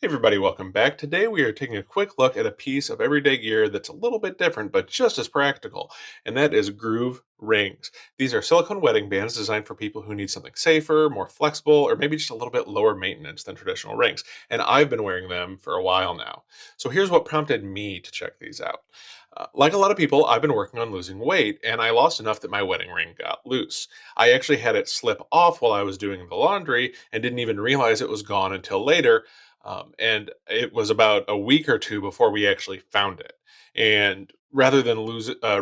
Hey everybody, welcome back. Today we are taking a quick look at a piece of everyday gear that's a little bit different but just as practical, and that is groove rings. These are silicone wedding bands designed for people who need something safer, more flexible, or maybe just a little bit lower maintenance than traditional rings. And I've been wearing them for a while now. So here's what prompted me to check these out. Like a lot of people, I've been working on losing weight, and I lost enough that my wedding ring got loose. I actually had it slip off while I was doing the laundry and didn't even realize it was gone until later, and it was about a week or two before we actually found it. And rather than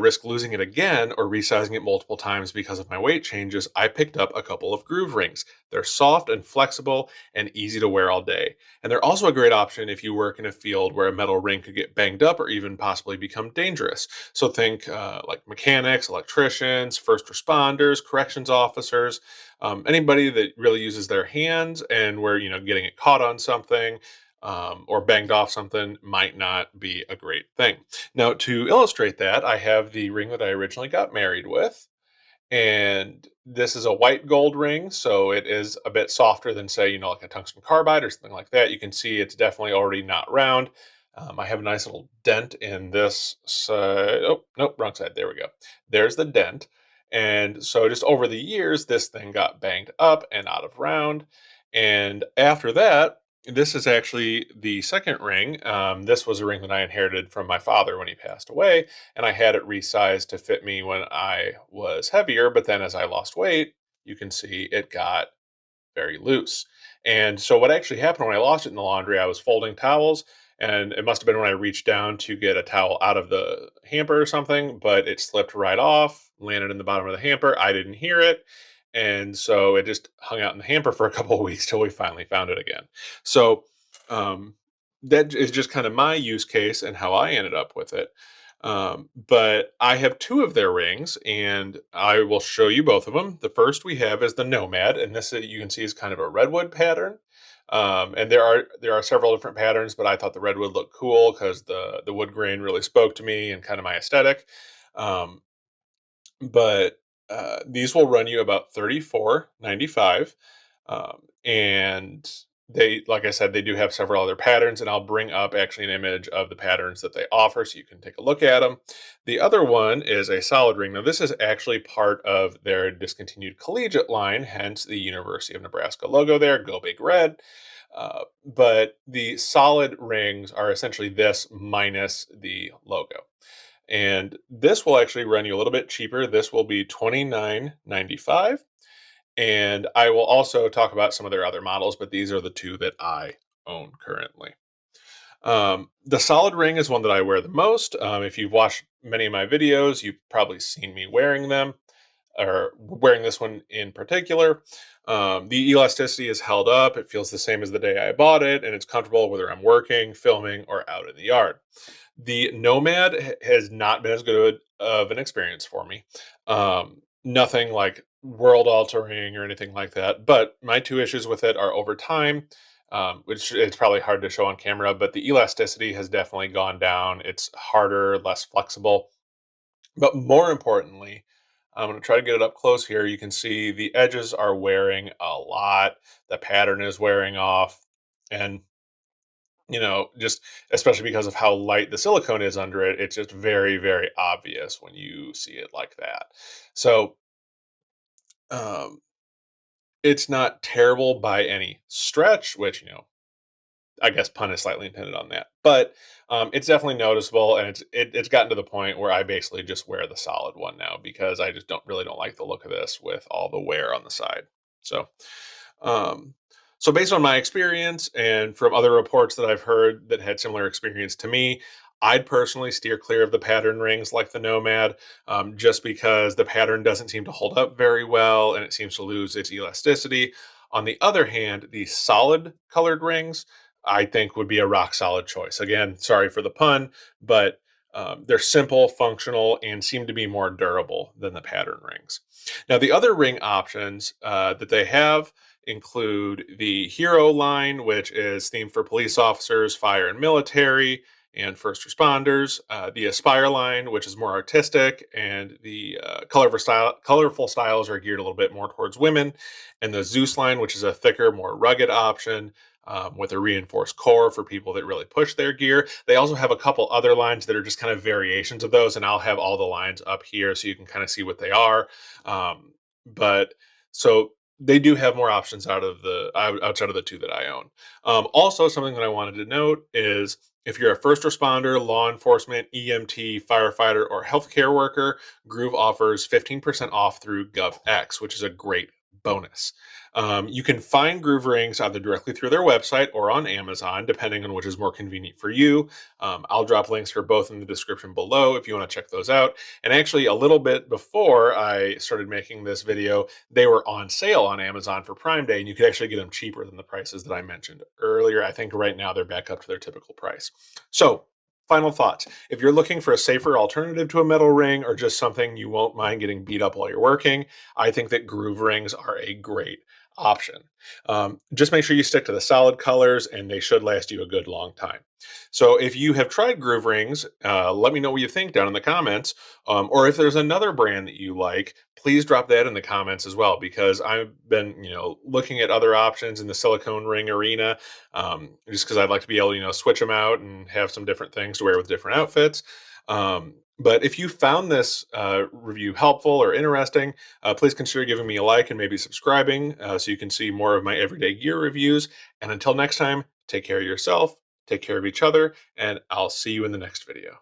risk losing it again or resizing it multiple times because of my weight changes, I picked up a couple of groove rings. They're soft and flexible and easy to wear all day. And they're also a great option if you work in a field where a metal ring could get banged up or even possibly become dangerous. So think like mechanics, electricians, first responders, corrections officers, anybody that really uses their hands and where getting it caught on something or banged off something might not be a great thing. Now, to illustrate that, I have the ring that I originally got married with, and this is a white gold ring, so it is a bit softer than, say, like a tungsten carbide or something like that. You can see it's definitely already not round. I have a nice little dent in this side. Oh, nope, wrong side. There we go. There's the dent. And so just over the years, this thing got banged up and out of round. And after that, this is actually the second ring. This was a ring that I inherited from my father when he passed away, and I had it resized to fit me when I was heavier. But then as I lost weight, you can see it got very loose. And so what actually happened when I lost it in the laundry, I was folding towels, and it must have been when I reached down to get a towel out of the hamper or something, but it slipped right off, landed in the bottom of the hamper. I didn't hear it. And so it just hung out in the hamper for a couple of weeks till we finally found it again. So um, that is just kind of my use case and how I ended up with it. But I have two of their rings, and I will show you both of them. The first we have is the Nomad, and this you can see is kind of a redwood pattern. And there are several different patterns, but I thought the redwood looked cool because the wood grain really spoke to me and kind of my aesthetic. Um, but these will run you about 34.95, and they, like I said, they do have several other patterns, and I'll bring up actually an image of the patterns that they offer so you can take a look at them. The other one is a solid ring. Now, this is actually part of their discontinued collegiate line, hence the University of Nebraska logo there, go big red. But the solid rings are essentially this minus the logo. And this will actually run you a little bit cheaper. This will be 29.95. And I will also talk about some of their other models, but these are the two that I own currently. The solid ring is one that I wear the most. If you've watched many of my videos, you've probably seen me wearing them, or wearing this one in particular. The elasticity is held up. It feels the same as the day I bought it, and it's comfortable whether I'm working, filming, or out in the yard. The Nomad has not been as good of an experience for me. Nothing like world altering or anything like that. But my two issues with it are over time, which it's probably hard to show on camera, but the elasticity has definitely gone down. It's harder, less flexible. But more importantly, I'm going to try to get it up close here. You can see the edges are wearing a lot. The pattern is wearing off. And just especially because of how light the silicone is under it, it's just very, very obvious when you see it like that. So um, it's not terrible by any stretch, which, I guess pun is slightly intended on that. But it's definitely noticeable, and it's gotten to the point where I basically just wear the solid one now because I just don't like the look of this with all the wear on the side. So um, so based on my experience and from other reports that I've heard that had similar experience to me, I'd personally steer clear of the pattern rings like the Nomad, just because the pattern doesn't seem to hold up very well and it seems to lose its elasticity. On the other hand, the solid colored rings, I think would be a rock solid choice. Again, sorry for the pun, but they're simple, functional, and seem to be more durable than the pattern rings. Now, the other ring options that they have include the Hero line, which is themed for police officers, fire and military, and first responders. The Aspire line, which is more artistic, and the colorful styles are geared a little bit more towards women. And the Zeus line, which is a thicker, more rugged option. with a reinforced core for people that really push their gear. They also have a couple other lines that are just kind of variations of those, and I'll have all the lines up here so you can kind of see what they are. But so they do have more options outside of the two that I own. Also, something that I wanted to note is if you're a first responder, law enforcement, EMT, firefighter, or healthcare worker, Groove offers 15% off through GovX, which is a great bonus. You can find Groove rings either directly through their website or on Amazon, depending on which is more convenient for you. I'll drop links for both in the description below if you want to check those out. And actually, a little bit before I started making this video, they were on sale on Amazon for Prime Day, and you could actually get them cheaper than the prices that I mentioned earlier. I think right now they're back up to their typical price. So, final thoughts. If you're looking for a safer alternative to a metal ring or just something you won't mind getting beat up while you're working, I think that Groove rings are a great option. Just make sure you stick to the solid colors and they should last you a good long time. So if you have tried Groove rings, let me know what you think down in the comments. Or if there's another brand that you like, please drop that in the comments as well, because I've been, looking at other options in the silicone ring arena, just because I'd like to be able to, switch them out and have some different things to wear with different outfits. But if you found this review helpful or interesting, please consider giving me a like and maybe subscribing so you can see more of my everyday gear reviews. And until next time, take care of yourself, take care of each other, and I'll see you in the next video.